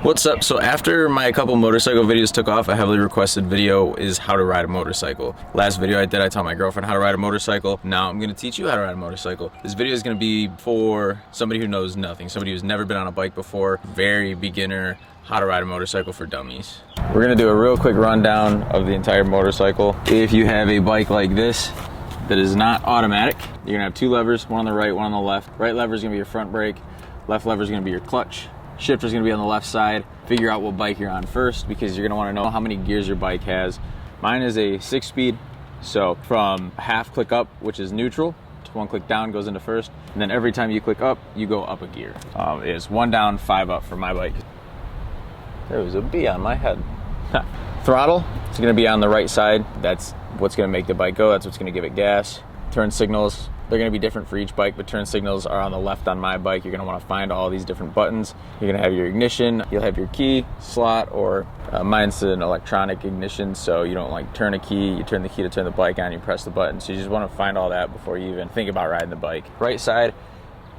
What's up? So after my couple motorcycle videos took off, a heavily requested video is how to ride a motorcycle. Last video I did, I taught my girlfriend how to ride a motorcycle. Now I'm gonna teach you how to ride a motorcycle. This video is gonna be for somebody who knows nothing, somebody who's never been on a bike before, very beginner, how to ride a motorcycle for dummies. We're gonna do a real quick rundown of the entire motorcycle. If you have a bike like this that is not automatic, you're gonna have two levers, one on the right, one on the left. Right lever is gonna be your front brake, left lever is gonna be your clutch. Shifter is going to be on the left side. Figure out what bike you're on first because you're going to want to know how many gears your bike has. Mine is a 6-speed, so from half click up, which is neutral, to 1 click down goes into first, and then every time you click up, you go up a gear. It's 1 down, 5 up for my bike. There was a bee on my head. Throttle, it's going to be on the right side. That's what's going to make the bike go. That's what's going to give it gas. Turn signals, they're going to be different for each bike, but turn signals are on the left on my bike. You're going to want to find all these different buttons. You're going to have your ignition, you'll have your key slot, or mine's an electronic ignition, so you don't like turn a key, you turn the key to turn the bike on, you press the button. So you just want to find all that before you even think about riding the bike. Right side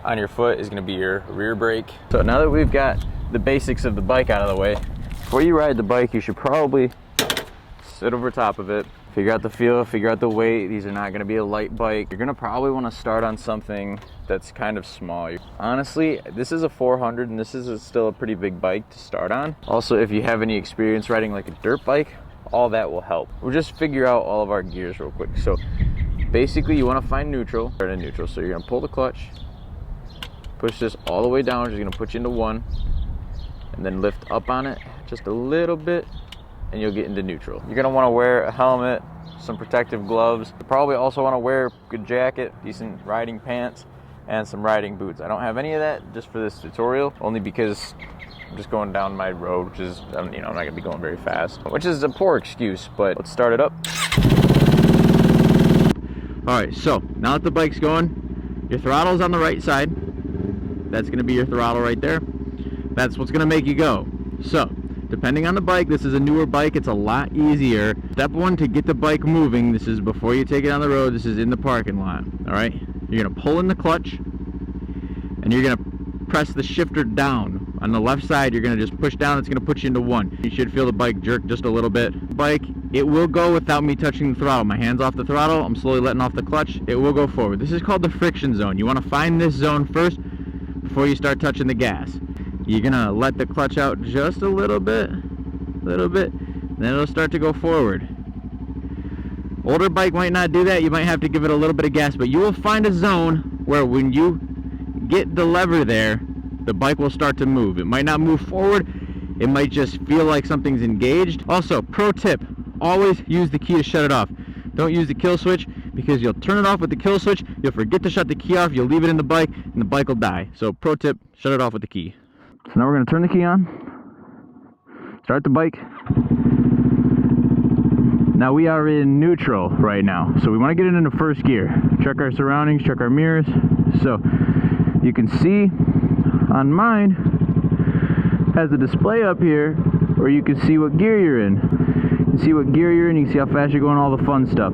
on your foot is going to be your rear brake. So now that we've got the basics of the bike out of the way, before you ride the bike, you should probably sit over top of it. Figure out the feel, figure out the weight. These are not gonna be a light bike. You're gonna probably wanna start on something that's kind of small. Honestly, this is a 400 and this is still a pretty big bike to start on. Also, if you have any experience riding like a dirt bike, all that will help. We'll just figure out all of our gears real quick. So basically you wanna find neutral, start in neutral. So you're gonna pull the clutch, push this all the way down, which is gonna put you into 1, and then lift up on it just a little bit, and you'll get into neutral. You're gonna wanna wear a helmet, some protective gloves. You probably also wanna wear a good jacket, decent riding pants, and some riding boots. I don't have any of that just for this tutorial, only because I'm just going down my road, which is, I'm not gonna be going very fast, which is a poor excuse, but let's start it up. All right, so now that the bike's going, your throttle's on the right side. That's gonna be your throttle right there. That's what's gonna make you go. So, depending on the bike, this is a newer bike, it's a lot easier. Step 1 to get the bike moving, this is before you take it on the road, this is in the parking lot, all right? You're gonna pull in the clutch, and you're gonna press the shifter down. On the left side, you're gonna just push down, it's gonna put you into 1. You should feel the bike jerk just a little bit. Bike, it will go without me touching the throttle. My hand's off the throttle, I'm slowly letting off the clutch, it will go forward. This is called the friction zone. You wanna find this zone first before you start touching the gas. You're gonna let the clutch out just a little bit, then it'll start to go forward. Older bike might not do that, you might have to give it a little bit of gas, but you will find a zone where when you get the lever there, the bike will start to move. It might not move forward, it might just feel like something's engaged. Also, pro tip, always use the key to shut it off. Don't use the kill switch, because you'll turn it off with the kill switch, you'll forget to shut the key off, you'll leave it in the bike, and the bike will die. So pro tip, shut it off with the key. So now we're going to turn the key on, start the bike. Now we are in neutral right now, so we want to get it into first gear. Check our surroundings, check our mirrors. So you can see on mine has a display up here where you can see what gear you're in. You can see what gear you're in, you can see how fast you're going, all the fun stuff.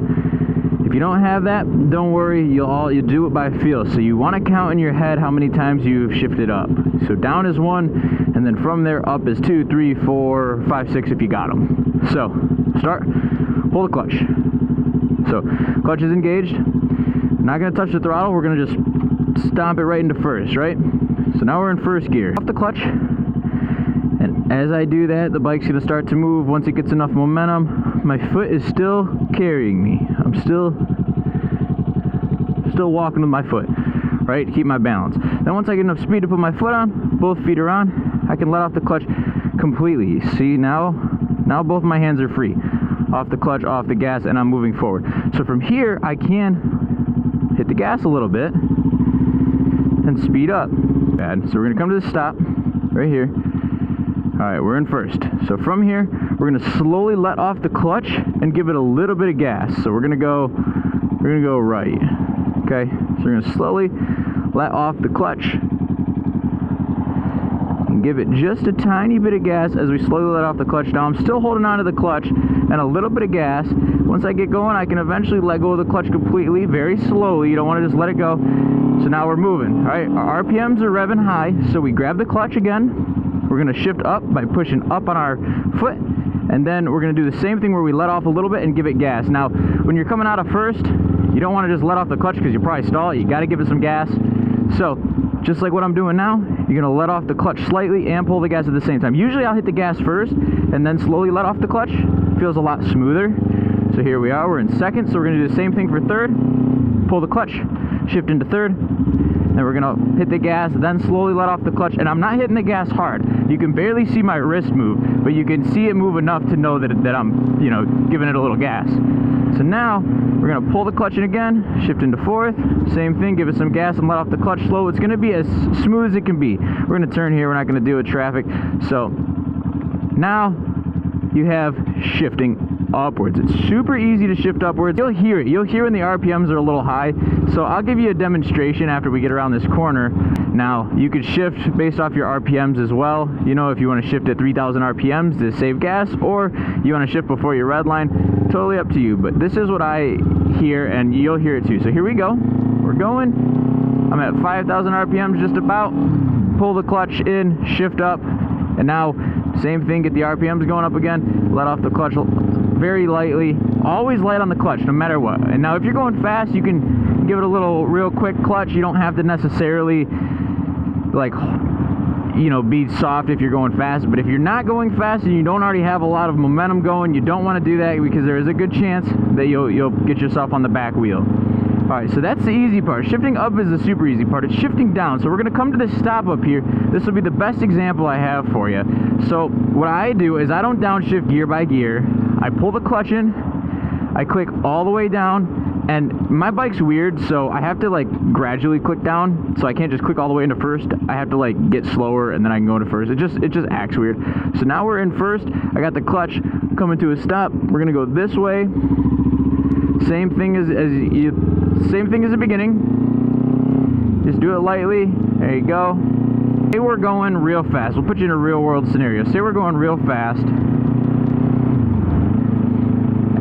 If you don't have that, don't worry, you do it by feel. So you want to count in your head how many times you've shifted up. So down is 1, and then from there up is 2, 3, 4, 5, 6 if you got them. So start, pull the clutch. So clutch is engaged. Not going to touch the throttle, we're going to just stomp it right into first, right? So now we're in first gear. Off the clutch, and as I do that, the bike's going to start to move. Once it gets enough momentum, my foot is still carrying me. I'm still walking with my foot, right, to keep my balance. Then once I get enough speed to put my foot on, both feet are on, I can let off the clutch completely. See, now both my hands are free. Off the clutch, off the gas, and I'm moving forward. So from here, I can hit the gas a little bit and speed up. So we're gonna come to the stop right here. All right, we're in first. So from here, we're gonna slowly let off the clutch and give it a little bit of gas. So we're gonna go right. Okay, so we're gonna slowly let off the clutch and give it just a tiny bit of gas as we slowly let off the clutch. Now I'm still holding on to the clutch and a little bit of gas. Once I get going, I can eventually let go of the clutch completely, very slowly. You don't want to just let it go. So now we're moving. All right, our RPMs are revving high, so we grab the clutch again. We're gonna shift up by pushing up on our foot, and then we're gonna do the same thing where we let off a little bit and give it gas. Now, when you're coming out of first, you don't wanna just let off the clutch because you probably stall it. You gotta give it some gas. So, just like what I'm doing now, you're gonna let off the clutch slightly and pull the gas at the same time. Usually I'll hit the gas first and then slowly let off the clutch. Feels a lot smoother. So here we are, we're in second, so we're gonna do the same thing for third. Pull the clutch, shift into third, then we're gonna hit the gas, then slowly let off the clutch, and I'm not hitting the gas hard. You can barely see my wrist move, but you can see it move enough to know that I'm, you know, giving it a little gas. So now, we're gonna pull the clutch in again, shift into fourth, same thing, give it some gas and let off the clutch slow. It's gonna be as smooth as it can be. We're gonna turn here, we're not gonna deal with traffic. So, now, you have shifting upwards. It's super easy to shift upwards. You'll hear it. You'll hear when the RPMs are a little high. So I'll give you a demonstration after we get around this corner. Now, you could shift based off your RPMs as well. You know, if you want to shift at 3,000 RPMs to save gas, or you want to shift before your red line, totally up to you. But this is what I hear, and you'll hear it too. So here we go. We're going. I'm at 5,000 RPMs just about. Pull the clutch in, shift up, and now same thing, get the RPMs going up again, let off the clutch very lightly, always light on the clutch no matter what. And now if you're going fast, you can give it a little real quick clutch. You don't have to necessarily, like, you know, be soft if you're going fast. But if you're not going fast and you don't already have a lot of momentum going, you don't want to do that because there is a good chance that you'll get yourself on the back wheel. Alright, so that's the easy part. Shifting up is the super easy part. It's shifting down. So we're going to come to this stop up here. This will be the best example I have for you. So what I do is I don't downshift gear by gear. I pull the clutch in, I click all the way down, and my bike's weird, so I have to like gradually click down. So I can't just click all the way into first. I have to like get slower and then I can go into first. It just acts weird. So now we're in first. I got the clutch coming to a stop. We're going to go this way. Same thing as the beginning. Just do it lightly. There you go. Say we're going real fast. We'll put you in a real world scenario. Say we're going real fast.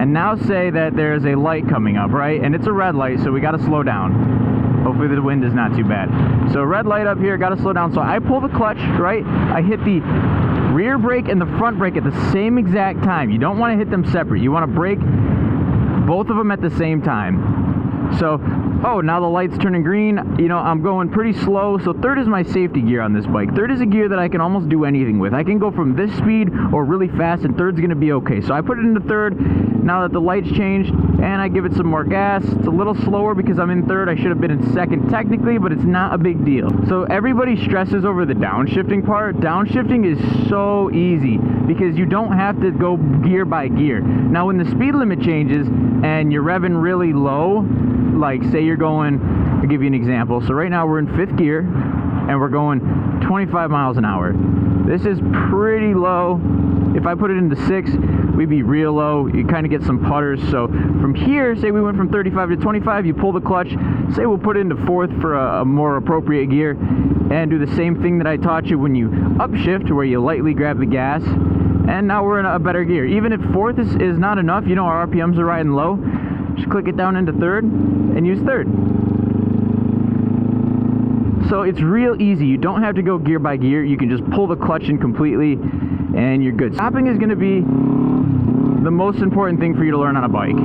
And now say that there's a light coming up, right? And it's a red light, so we got to slow down. Hopefully the wind is not too bad. So red light up here, got to slow down. So I pull the clutch, right? I hit the rear brake and the front brake at the same exact time. You don't want to hit them separate. You want to brake both of them at the same time. So, oh, now the light's turning green. You know, I'm going pretty slow. So third is my safety gear on this bike. Third is a gear that I can almost do anything with. I can go from this speed or really fast, and third's going to be okay. So I put it into third now that the light's changed, and I give it some more gas. It's a little slower because I'm in third. I should have been in second technically, but it's not a big deal. So everybody stresses over the downshifting part. Downshifting is so easy because you don't have to go gear by gear. Now, when the speed limit changes and you're revving really low, like say you're going, I'll give you an example. So right now we're in fifth gear and we're going 25 miles an hour. This is pretty low. If I put it into sixth, we'd be real low. You kind of get some putters. So from here, say we went from 35 to 25, you pull the clutch. Say we'll put it into fourth for a more appropriate gear and do the same thing that I taught you when you upshift, where you lightly grab the gas. And now we're in a better gear. Even if fourth is not enough, you know our RPMs are riding low, just click it down into third and use third. So it's real easy. You don't have to go gear by gear. You can just pull the clutch in completely and you're good. Stopping is going to be the most important thing for you to learn on a bike.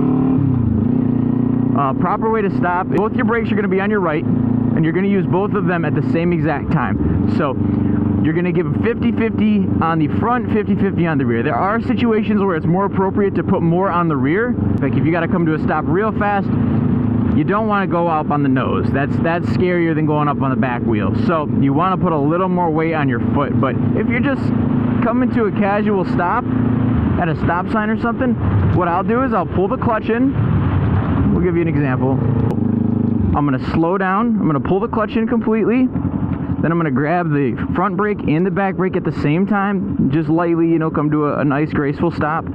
Proper way to stop. Both your brakes are going to be on your right, and you're going to use both of them at the same exact time. So you're going to give 50-50 on the front, 50-50 on the rear. There are situations where it's more appropriate to put more on the rear. Like if you got to come to a stop real fast, you don't want to go up on the nose. That's scarier than going up on the back wheel. So you want to put a little more weight on your foot. But if you're just coming to a casual stop at a stop sign or something, what I'll do is I'll pull the clutch in. We'll give you an example. I'm going to slow down. I'm going to pull the clutch in completely. Then I'm going to grab the front brake and the back brake at the same time. Just lightly, you know, come to a nice graceful stop.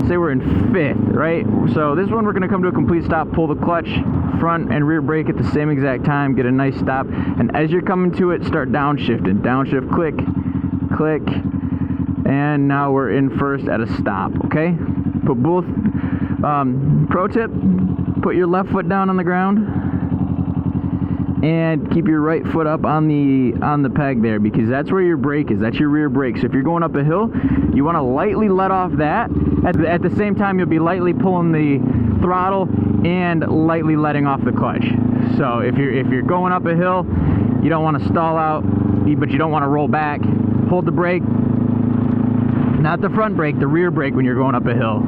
Say we're in fifth, right? So this one we're going to come to a complete stop, pull the clutch, front and rear brake at the same exact time, get a nice stop. And as you're coming to it, start downshifting. Downshift, click, click. And now we're in first at a stop, okay? Put both, pro tip, put your left foot down on the ground and keep your right foot up on the peg there, because that's where your brake is. That's your rear brake. So if you're going up a hill, you want to lightly let off that. At the same time, you'll be lightly pulling the throttle and lightly letting off the clutch. So if you're going up a hill, you don't want to stall out, but you don't want to roll back. Hold the brake, not the front brake, the rear brake when you're going up a hill.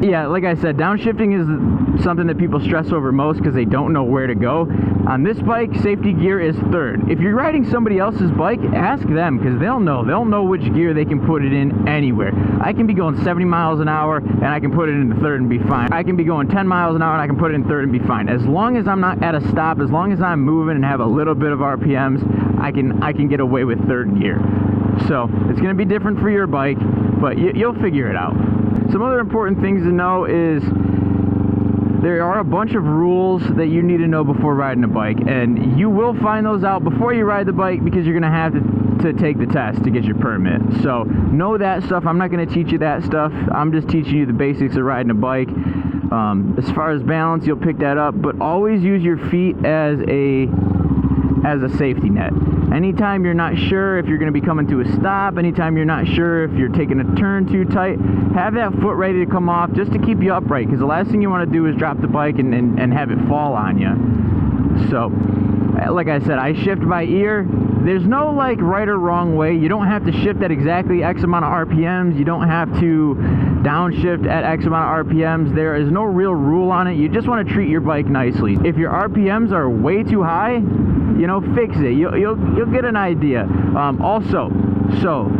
Yeah, like I said, downshifting is something that people stress over most because they don't know where to go. On this bike, safety gear is third. If you're riding somebody else's bike, ask them, because they'll know which gear they can put it in anywhere. I can be going 70 miles an hour and I can put it into third and be fine. I can be going 10 miles an hour and I can put it in third and be fine. As long as I'm not at a stop, as long as I'm moving and have a little bit of RPMs, I can get away with third gear. So it's going to be different for your bike, but you'll figure it out. Some other important things to know is there are a bunch of rules that you need to know before riding a bike, and you will find those out before you ride the bike because you're going to have to take the test to get your permit. So know that stuff. I'm not going to teach you that stuff. I'm just teaching you the basics of riding a bike. As far as balance, you'll pick that up, but always use your feet as a safety net. Anytime you're not sure if you're going to be coming to a stop, anytime you're not sure if you're taking a turn too tight, have that foot ready to come off just to keep you upright, because the last thing you want to do is drop the bike and have it fall on you. So, like I said, I shift by ear. There's no like right or wrong way. You don't have to shift at exactly X amount of RPMs. You don't have to downshift at X amount of RPMs. There is no real rule on it. You just want to treat your bike nicely. If your RPMs are way too high, you know, fix it. You'll get an idea. Also, so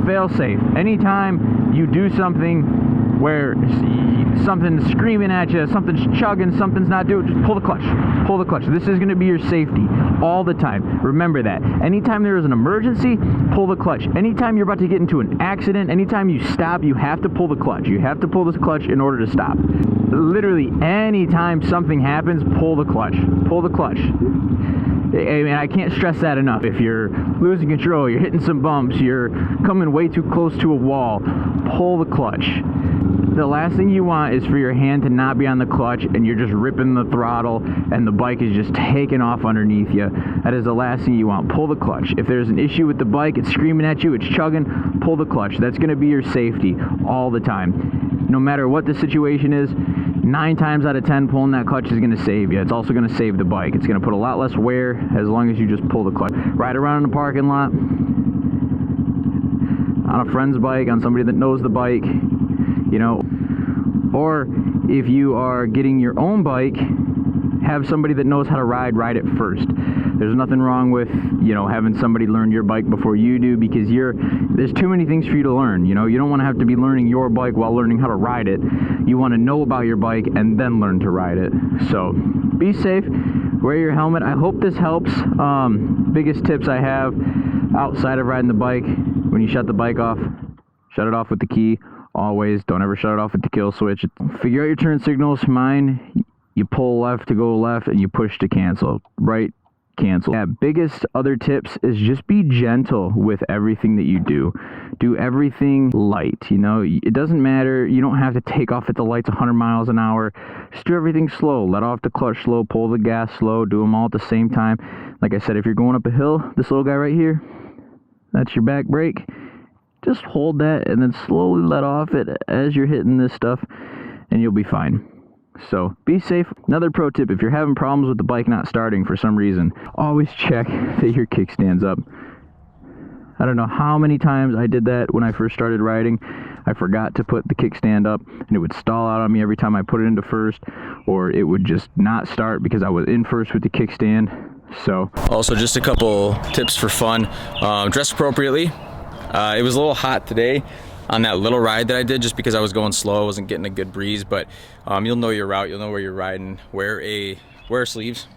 fail safe. Anytime you do something where something's screaming at you, something's chugging, something's not doing, just pull the clutch. Pull the clutch. This is going to be your safety all the time. Remember that. Anytime there is an emergency, pull the clutch. Anytime you're about to get into an accident, anytime you stop, you have to pull the clutch. You have to pull the clutch in order to stop. Literally, anytime something happens, pull the clutch. Pull the clutch. I mean, I can't stress that enough. If you're losing control, you're hitting some bumps, you're coming way too close to a wall, pull the clutch. The last thing you want is for your hand to not be on the clutch and you're just ripping the throttle and the bike is just taking off underneath you. That is the last thing you want. Pull the clutch. If there's an issue with the bike, it's screaming at you, it's chugging, pull the clutch. That's going to be your safety all the time. No matter what the situation is, 9 times out of 10 pulling that clutch is going to save you. It's also going to save the bike. It's going to put a lot less wear as long as you just pull the clutch. Ride around in the parking lot on a friend's bike, on somebody that knows the bike, you know, or if you are getting your own bike, have somebody that knows how to ride it first. There's nothing wrong with, you know, having somebody learn your bike before you do, because there's too many things for you to learn. You know, you don't want to have to be learning your bike while learning how to ride it. You want to know about your bike and then learn to ride it. So be safe, wear your helmet. I hope this helps. Biggest tips I have outside of riding the bike: when you shut the bike off, shut it off with the key. Always, don't ever shut it off with the kill switch. Figure out your turn signals. Mine, you pull left to go left and you push to cancel. Right, cancel. Yeah, biggest other tips is just be gentle with everything that you do. Do everything light, you know. It doesn't matter. You don't have to take off at the lights 100 miles an hour. Just do everything slow. Let off the clutch slow, pull the gas slow, do them all at the same time. Like I said, if you're going up a hill, this little guy right here, that's your back brake. Just hold that and then slowly let off it as you're hitting this stuff and you'll be fine. So be safe. Another pro tip: if you're having problems with the bike not starting for some reason, always check that your kickstand's up. I don't know how many times I did that when I first started riding. I forgot to put the kickstand up and it would stall out on me every time I put it into first, or it would just not start because I was in first with the kickstand. So also, just a couple tips for fun. Dress appropriately. It was a little hot today on that little ride that I did, just because I was going slow. I wasn't getting a good breeze, but you'll know your route, you'll know where you're riding. Wear sleeves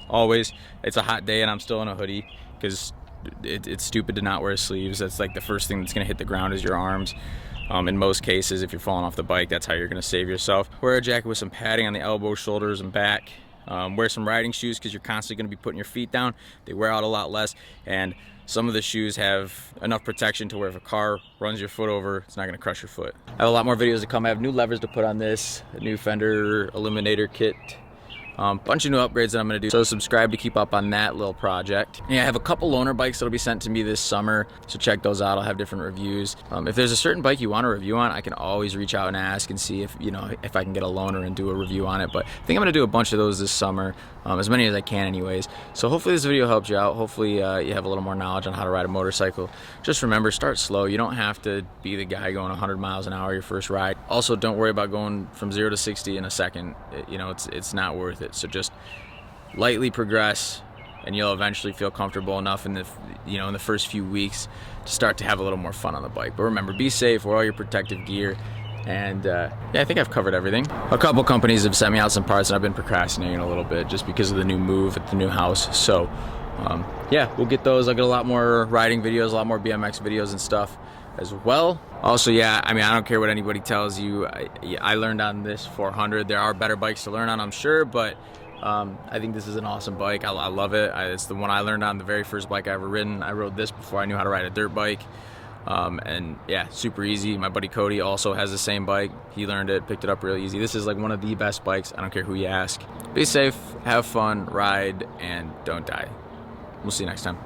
always. It's a hot day and I'm still in a hoodie because it's stupid to not wear sleeves. That's like the first thing that's going to hit the ground is your arms. In most cases, if you're falling off the bike, that's how you're going to save yourself. Wear a jacket with some padding on the elbows, shoulders, and back. Wear some riding shoes because you're constantly going to be putting your feet down. They wear out a lot less, and some of the shoes have enough protection to where if a car runs your foot over, it's not going to crush your foot. I have a lot more videos to come. I have new levers to put on this, a new fender eliminator kit. Bunch of new upgrades that I'm gonna do, so subscribe to keep up on that little project. Yeah, I have a couple loaner bikes that'll be sent to me this summer, so check those out. I'll have different reviews. If there's a certain bike you want a review on, I can always reach out and ask and see if, you know, if I can get a loaner and do a review on it. But I think I'm gonna do a bunch of those this summer, as many as I can anyways. So hopefully this video helps you out. Hopefully you have a little more knowledge on how to ride a motorcycle. Just remember, start slow. You don't have to be the guy going 100 miles an hour your first ride. Also, don't worry about going from 0 to 60 in a second. You know, it's not worth it. So just lightly progress, and you'll eventually feel comfortable enough in the, you know, in the first few weeks to start to have a little more fun on the bike. But remember, be safe, wear all your protective gear, and yeah, I think I've covered everything. A couple companies have sent me out some parts, and I've been procrastinating a little bit just because of the new move at the new house. So yeah, we'll get those. I'll get a lot more riding videos, a lot more BMX videos and stuff as well. Also, yeah, I mean, I don't care what anybody tells you. I learned on this 400. There are better bikes to learn on, I'm sure, but I think this is an awesome bike. I love it. It's the one I learned on, the very first bike I ever ridden. I rode this before I knew how to ride a dirt bike. And yeah, super easy. My buddy Cody also has the same bike. He learned it, picked it up real easy. This is like one of the best bikes. I don't care who you ask. Be safe, have fun, ride, and don't die. We'll see you next time.